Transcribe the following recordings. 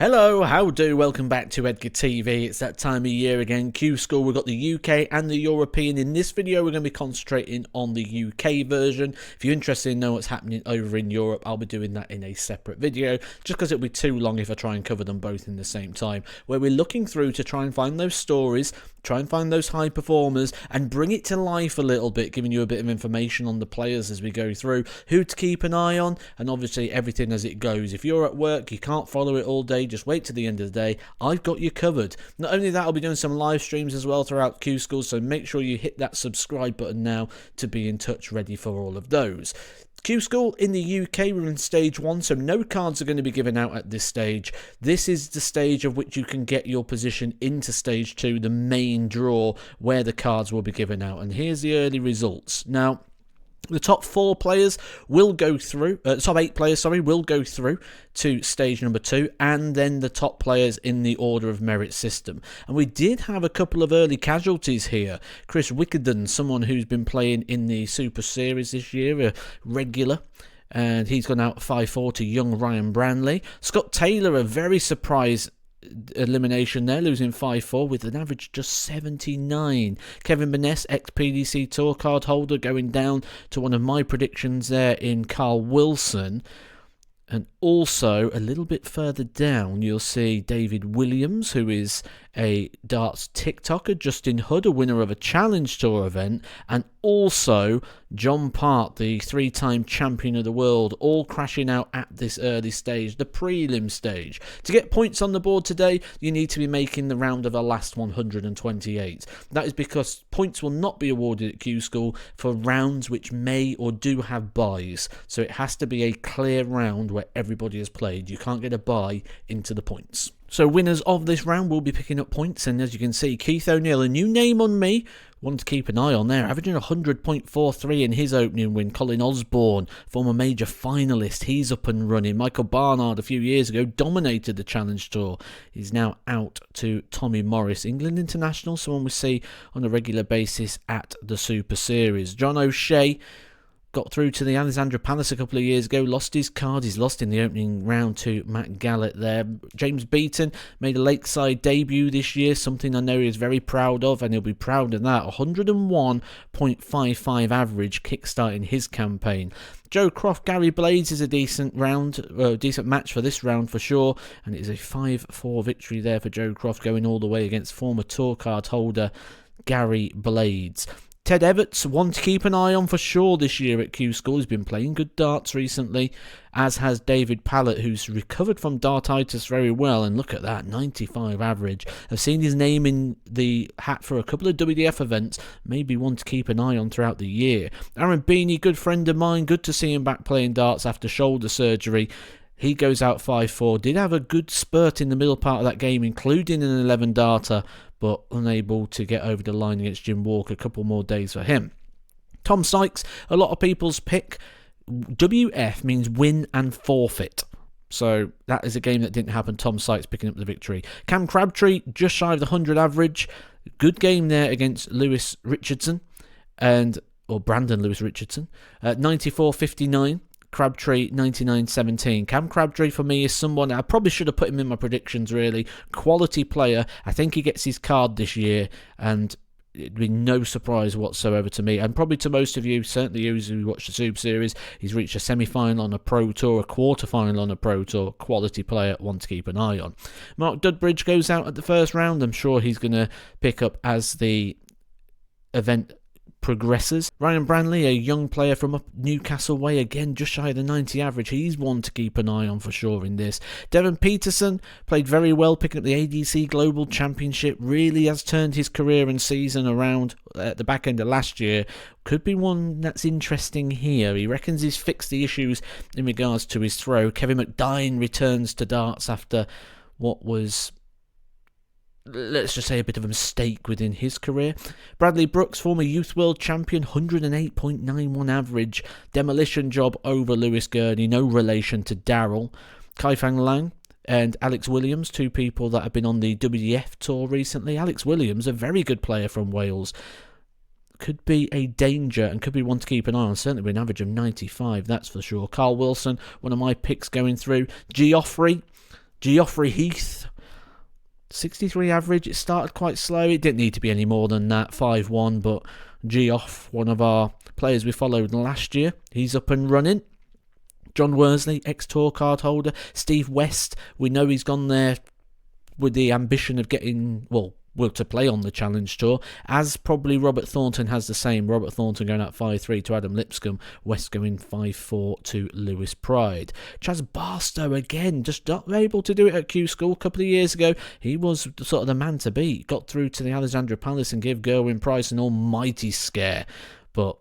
Hello, how do? Welcome back to Edgar TV. It's that time of year again. Q School, we've got the UK and the European. In this video, we're going to be concentrating on the UK version. If you're interested in knowing what's happening over in Europe, I'll be doing that in a separate video, just because it'll be too long if I try and cover them both in the same time, where we're looking through to try and find those stories, try and find those high performers, and bring it to life a little bit, giving you a bit of information on the players as we go through, who to keep an eye on, and obviously everything as it goes. If you're at work, you can't follow it all day, just wait to the end of the day. I've got you covered. Not only that, I'll be doing some live streams as well throughout Q School, so make sure you hit that subscribe button now to be in touch, ready for all of those. Q School in the UK, we're in stage 1, so no cards are going to be given out at this stage. This is the stage of which you can get your position into stage 2, the main draw, where the cards will be given out. And here's the early results. Now, the top 4 players will go through, top 8 players, will go through to stage number 2, and then the top players in the order of merit system. And we did have a couple of early casualties here. Chris Wickenden, someone who's been playing in the Super Series this year, a regular, and he's gone out 5-4 to young Ryan Branley. Scott Taylor, a very surprise elimination there, losing 5-4 with an average just 79. Kevin Burness, ex-PDC Tour card holder, going down to one of my predictions there in Carl Wilson. And also, a little bit further down, you'll see David Williams, who is a darts TikToker, Justin Hood, a winner of a Challenge Tour event, and also John Part, the 3-time champion of the world, all crashing out at this early stage, the prelim stage. To get points on the board today, you need to be making the round of the last 128. That is because points will not be awarded at Q School for rounds which may or do have buys. So it has to be a clear round where everybody has played. You can't get a buy into the points. So winners of this round will be picking up points, and as you can see, Keith O'Neill, a new name on me, one to keep an eye on there, averaging 100.43 in his opening win. Colin Osborne, former major finalist, he's up and running. Michael Barnard, a few years ago, dominated the Challenge Tour. He's now out to Tommy Morris, England international, someone we see on a regular basis at the Super Series. John O'Shea got through to the Alexandra Palace a couple of years ago, lost his card. He's lost in the opening round to Matt Gallett there. James Beaton made a Lakeside debut this year, something I know he's very proud of, and he'll be proud of that. 101.55 average, kickstarting his campaign. Joe Croft, Gary Blades is a decent match for this round for sure, and it is a 5-4 victory there for Joe Croft, going all the way against former tour card holder Gary Blades. Ted Everts, one to keep an eye on for sure this year at Q School. He's been playing good darts recently, as has David Pallett, who's recovered from dartitis very well. And look at that, 95 average. I've seen his name in the hat for a couple of WDF events, maybe one to keep an eye on throughout the year. Aaron Beanie, good friend of mine, good to see him back playing darts after shoulder surgery. He goes out 5-4, did have a good spurt in the middle part of that game, including an 11-darter, but unable to get over the line against Jim Walker. A couple more days for him. Tom Sykes, a lot of people's pick. WF means win and forfeit. So that is a game that didn't happen. Tom Sykes picking up the victory. Cam Crabtree, just shy of the 100 average. Good game there against Lewis Richardson, or Brandon Lewis Richardson. 94.59. Crabtree 99.17. Cam Crabtree for me is someone, I probably should have put him in my predictions really. Quality player. I think he gets his card this year, and it'd be no surprise whatsoever to me, and probably to most of you, certainly you who watch the Super Series. He's reached a semi-final on a Pro Tour, a quarter-final on a Pro Tour. Quality player, one to keep an eye on. Mark Dudbridge goes out at the first round. I'm sure he's going to pick up as the event progresses. Ryan Branley, a young player from up Newcastle way, again just shy of the 90 average. He's one to keep an eye on for sure in this. Devon Peterson played very well, picking up the ADC Global Championship. Really has turned his career and season around at the back end of last year. Could be one that's interesting here. He reckons he's fixed the issues in regards to his throw. Kevin McDine returns to darts after what was, let's just say, a bit of a mistake within his career. Bradley Brooks, former Youth World Champion, 108.91 average. Demolition job over Lewis Gurney, no relation to Darryl. Kai Fang Lang and Alex Williams, two people that have been on the WDF tour recently. Alex Williams, a very good player from Wales. Could be a danger and could be one to keep an eye on. Certainly with an average of 95, that's for sure. Carl Wilson, one of my picks going through. Geoffrey, Geoffrey Heath, 63 average. It started quite slow. It didn't need to be any more than that, 5-1, but Geoff, one of our players we followed last year, he's up and running. John Worsley, ex-tour card holder. Steve West, we know he's gone there with the ambition of getting, well, to play on the Challenge Tour, as probably Robert Thornton has the same. Robert Thornton going out 5-3 to Adam Lipscomb, West going 5-4 to Lewis Pride. Chaz Barstow again, just not able to do it at Q School. A couple of years ago, he was sort of the man to beat. Got through to the Alexandra Palace and gave Gerwyn Price an almighty scare, but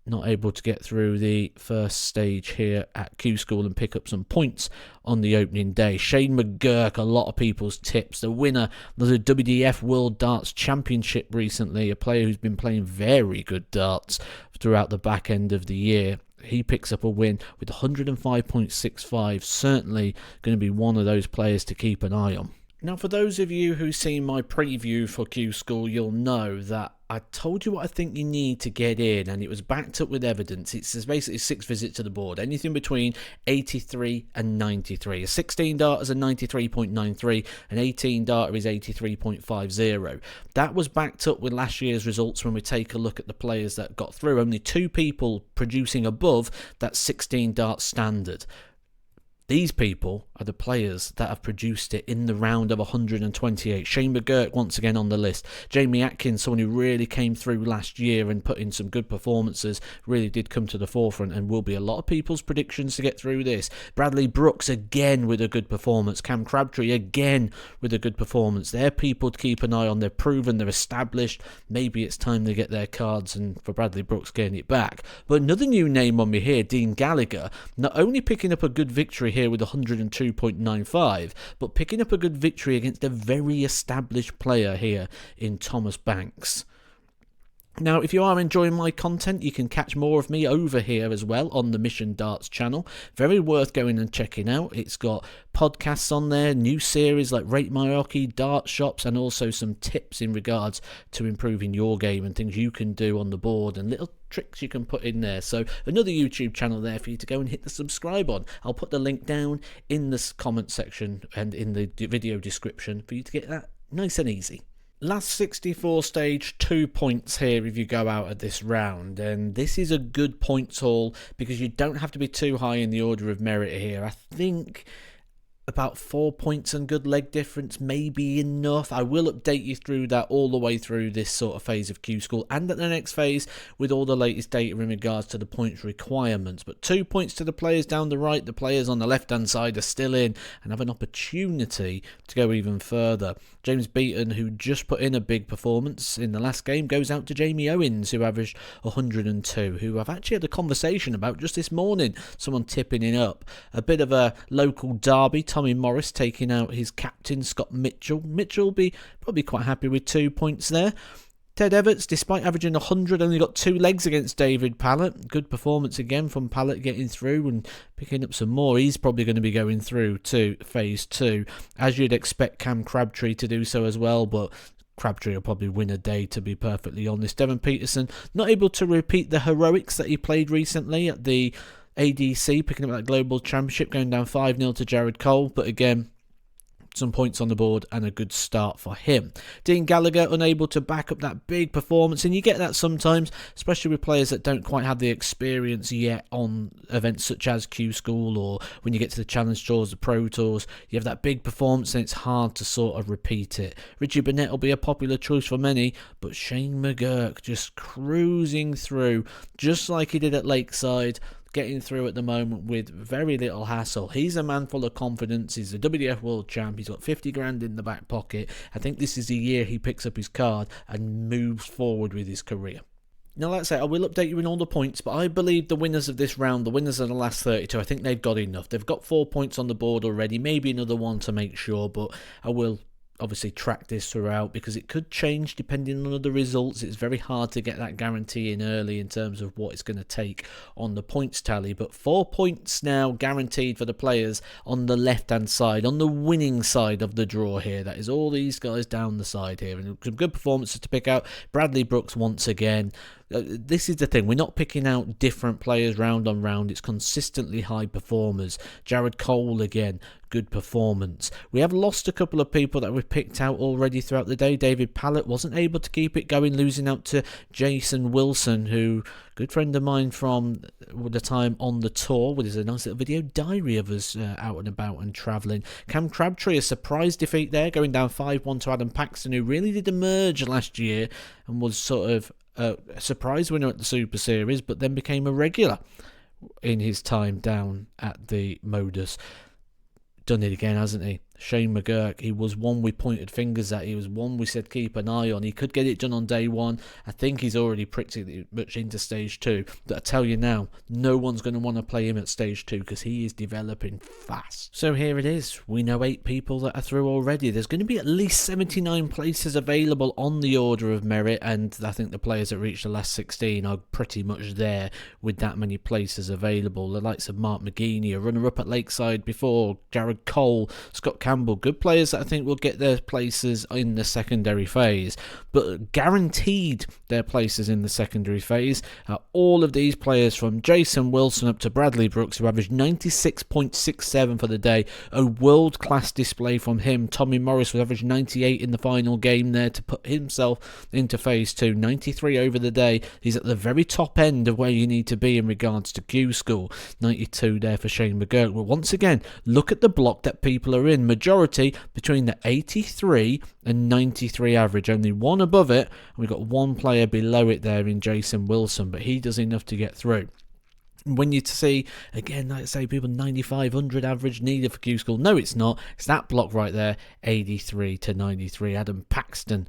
not able to get through the first stage here at Q School and pick up some points on the opening day. Shane McGurk, a lot of people's tips, the winner of the WDF World Darts Championship recently, a player who's been playing very good darts throughout the back end of the year. He picks up a win with 105.65, certainly going to be one of those players to keep an eye on. Now, for those of you who've seen my preview for Q School, you'll know that I told you what I think you need to get in, and it was backed up with evidence. It's basically 6 visits to the board, anything between 83 and 93. A 16 dart is a 93.93, an 18 darter is 83.50. That was backed up with last year's results when we take a look at the players that got through. Only 2 people producing above that 16 dart standard. These people are the players that have produced it in the round of 128. Shane McGurk once again on the list. Jamie Atkins, someone who really came through last year and put in some good performances, really did come to the forefront and will be a lot of people's predictions to get through this. Bradley Brooks again with a good performance. Cam Crabtree again with a good performance. They're people to keep an eye on. They're proven, they're established. Maybe it's time to get their cards and for Bradley Brooks getting it back. But another new name on me here, Dean Gallagher, not only picking up a good victory here with 102.95, but picking up a good victory against a very established player here in Thomas Banks. Now, if you are enjoying my content, you can catch more of me over here as well on the Mission Darts channel. Very worth going and checking out. It's got podcasts on there, new series like Rate My Hockey, Dart Shops, and also some tips in regards to improving your game and things you can do on the board and little tricks you can put in there. So another YouTube channel there for you to go and hit the subscribe on. I'll put the link down in the comment section and in the video description for you to get that nice and easy. Last 64 stage, 2 points here if you go out at this round, and this is a good points haul because you don't have to be too high in the order of merit here. I think about 4 points and good leg difference may be enough. I will update you through that all the way through this sort of phase of Q School and at the next phase with all the latest data in regards to the points requirements. But 2 points to the players down the right. The players on the left hand side are still in and have an opportunity to go even further. James Beaton, who just put in a big performance in the last game, goes out to Jamie Owens, who averaged 102, who I've actually had a conversation about just this morning, someone tipping it up. A bit of a local derby, Tommy Morris taking out his captain, Scott Mitchell. Mitchell will be probably quite happy with 2 points there. Ted Everts, despite averaging 100, only got 2 legs against David Pallett. Good performance again from Pallett getting through and picking up some more. He's probably going to be going through to phase 2, as you'd expect Cam Crabtree to do so as well, but Crabtree will probably win a day, to be perfectly honest. Devon Peterson, not able to repeat the heroics that he played recently at the ADC, picking up that global championship, going down 5-0 to Jared Cole, but again, some points on the board and a good start for him. Dean Gallagher unable to back up that big performance, and you get that sometimes, especially with players that don't quite have the experience yet on events such as Q School, or when you get to the Challenge Tours, the Pro Tours, you have that big performance and it's hard to sort of repeat it. Richie Burnett will be a popular choice for many, but Shane McGurk just cruising through just like he did at Lakeside, getting through at the moment with very little hassle. He's a man full of confidence. He's the WDF World Champ. He's got 50 grand in the back pocket. I think this is the year he picks up his card and moves forward with his career. Now, like I say, I will update you in all the points, but I believe the winners of this round, the winners of the last 32, I think they've got enough. They've got 4 points on the board already, maybe another one to make sure, but I will obviously track this throughout because it could change depending on the results. It's very hard to get that guarantee in early in terms of what it's going to take on the points tally, but 4 points now guaranteed for the players on the left hand side, on the winning side of the draw here. That is all these guys down the side here, and some good performances to pick out. Bradley Brooks once again, This is the thing, we're not picking out different players round on round, it's consistently high performers. Jared Cole again, good performance. We have lost a couple of people that we've picked out already throughout the day. David Pallett wasn't able to keep it going, losing out to Jason Wilson, who, good friend of mine from the time on the tour, with a nice little video diary of us out and about and travelling. Cam Crabtree, a surprise defeat there, going down 5-1 to Adam Paxton, who really did emerge last year and was sort of a surprise winner at the Super Series, but then became a regular in his time down at the Modus. Done it again, hasn't he? Shane McGurk, he was one we pointed fingers at. He was one we said keep an eye on. He could get it done on day one. I think he's already pretty much into stage 2. But I tell you now, no one's going to want to play him at stage 2 because he is developing fast. So here it is. We know 8 people that are through already. There's going to be at least 79 places available on the order of merit, and I think the players that reached the last 16 are pretty much there with that many places available. The likes of Mark McGeaney, a runner-up at Lakeside before, Jared Cole, Scott Campbell, good players that I think will get their places in the secondary phase, but guaranteed their places in the secondary phase are all of these players from Jason Wilson up to Bradley Brooks, who averaged 96.67 for the day, a world-class display from him. Tommy Morris was averaged 98 in the final game there to put himself into phase 2, 93 over the day. He's at the very top end of where you need to be in regards to Q School, 92 there for Shane McGurk. But once again, look at the block that people are in. Majority between the 83 and 93 average, only one above it, and we've got one player below it there in Jason Wilson, but he does enough to get through. When you see, again, like I say, people 9,500 average needed for Q School, no it's not, it's that block right there, 83 to 93, Adam Paxton,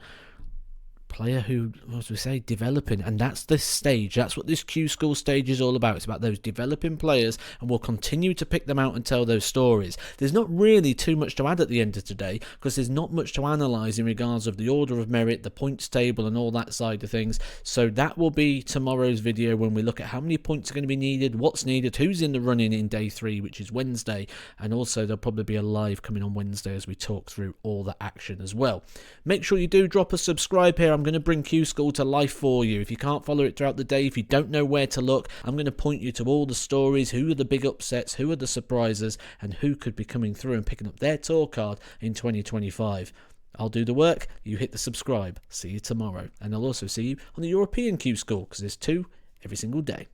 player who, as we say, developing, and that's this stage. That's what this Q School stage is all about. It's about those developing players, and we'll continue to pick them out and tell those stories. There's not really too much to add at the end of today, because there's not much to analyse in regards of the order of merit, the points table, and all that side of things. So that will be tomorrow's video, when we look at how many points are going to be needed, what's needed, who's in the running in day 3, which is Wednesday, and also there'll probably be a live coming on Wednesday as we talk through all the action as well. Make sure you do drop a subscribe here. I'm going to bring Q School to life for you. If you can't follow it throughout the day, if you don't know where to look, I'm going to point you to all the stories, who are the big upsets, who are the surprises, and who could be coming through and picking up their tour card in 2025. I'll do the work, you hit the subscribe. See you tomorrow. And I'll also see you on the European Q School, because there's 2 every single day.